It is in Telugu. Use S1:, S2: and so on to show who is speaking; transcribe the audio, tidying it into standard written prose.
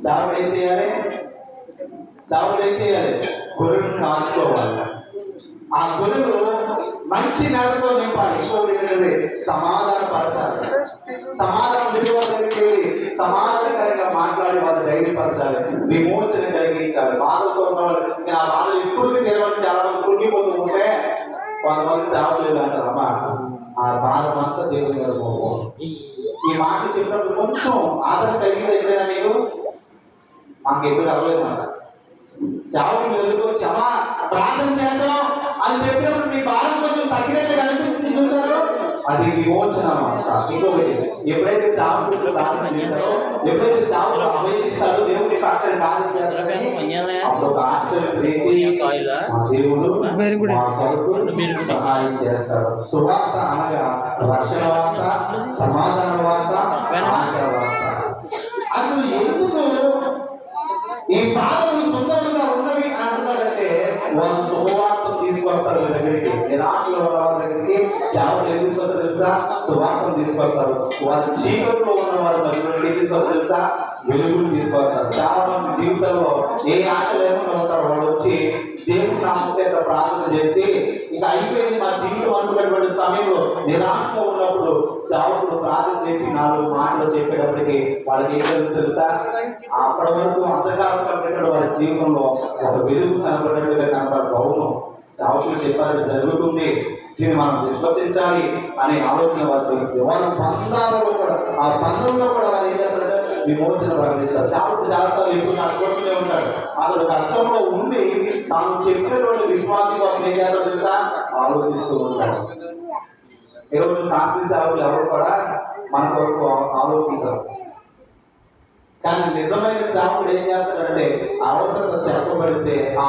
S1: సావుడు ఏం చేయాలి? సావుడు ఏం చేయాలి? గొర్రెలను కాల్చుకోవాలి. ఆ గొర్రెలు మంచి నేలతో నింపాలి. ఇంకోటి ఏంటంటే సమాధానపరచాలి. సమాధానం విలువ దగ్గరికి సమాధానకరంగా మాట్లాడి వాళ్ళు ధైర్యపరచాలి, విమోచన కలిగించాలి. బాధతో ఉన్న వాళ్ళు ఆ బాధలు ఎప్పుడు తెలవండి. చాలా మంది కృంగిపోతూ ఉంటే కొంతమంది సేవలు అంటారు, అమ్మా ఆ భారం అంతా దేవుని మీద పోవు. ఈ మాట చెప్పినప్పుడు కొంచెం ఆదరణ కలిగింది. ఎప్పుడైనా మీకు మాకు ఎప్పుడు అవ్వలేదు మాట సేవకులు ఎదుర్కొచ్చి అమ్మా ప్రార్థన చేద్దాం అని చెప్పినప్పుడు మీ భారం కొంచెం తగ్గినట్టు కనిపిస్తుంది. చూసారు, అది విమోచన అన్నమాట. ఇంకొకటి, ఎప్పుడైతే సేవకులు ప్రార్థన చేస్తారో, ఎప్పుడైతే సేవకులు అభయిస్తారో దేవుడి అక్కడ కార్యం చేస్తారని అప్పుడు ఒక దేవుడు సహాయం చేస్తాడు. సువార్త అనగా రక్షణ వార్త, సమాధాన వార్త, ఆశా వార్త. అసలు ఎందుకు ఈ బాధలు సుందరంగా ఉన్నవి అంటున్నాడంటే వాళ్ళు శుభవార్తను తీసుకొస్తారు దగ్గరికి. నిరాశలో ఉన్న వాళ్ళ దగ్గరికి సేవలు తీసుకొస్తారు తెలుసా? శుభవార్తను తీసుకొస్తారు. వాళ్ళ చీకట్లో ఉన్న వాళ్ళ దగ్గర తీసుకొస్తారు తెలుసా? వెలుగులు తీసుకొస్తారు. చాలా మంది జీవితంలో ఏ ఆశ లేకుండా ఉంటారు. వాళ్ళు వచ్చి దేవుని నామమున ప్రార్థన చేసి ఇంకా అయిపోయింది మా జీవితం అనుకున్నటువంటి సమయంలో నిరాశలో ఉన్నప్పుడు సేవకుడు ప్రార్థన చేసి 4 మాటలు చెప్పేటప్పటికి వాళ్ళకి ఏం తెలుసా? అప్పటి వరకు అంధకారం కనబడిన వాళ్ళ జీవితంలో ఒక వెలుగు కనబడినట్టుగా కనబడదు. అవును, సేవకులు చెప్పాలని జరుగుతుంది, దీన్ని మనం విశ్వసించాలి అనే ఆలోచన వాళ్ళు వాళ్ళ బంధాలలో కూడా, ఆ బంధంలో కూడా వాళ్ళు ఏం చేస్తారంటే విమోచన ప్రకటిస్తారు. సేవకుడు జాగ్రత్తలు ఎక్కువ కష్టపడుతూనే ఉంటాడు. అతడు కష్టంలో ఉండి తాను చెప్పినటువంటి విశ్వాసం కోసం ఏం చేస్తారో తెలుసా? ఆలోచిస్తూ ఉంటాడు. ఈరోజు కాంగ్రెస్ సేవకులు ఎవరు కూడా మన కొరకు ఆలోచించారు. కానీ నిజమైన సేవకుడు ఏం చేస్తాడంటే అవసరం చెప్పబడితే ఆ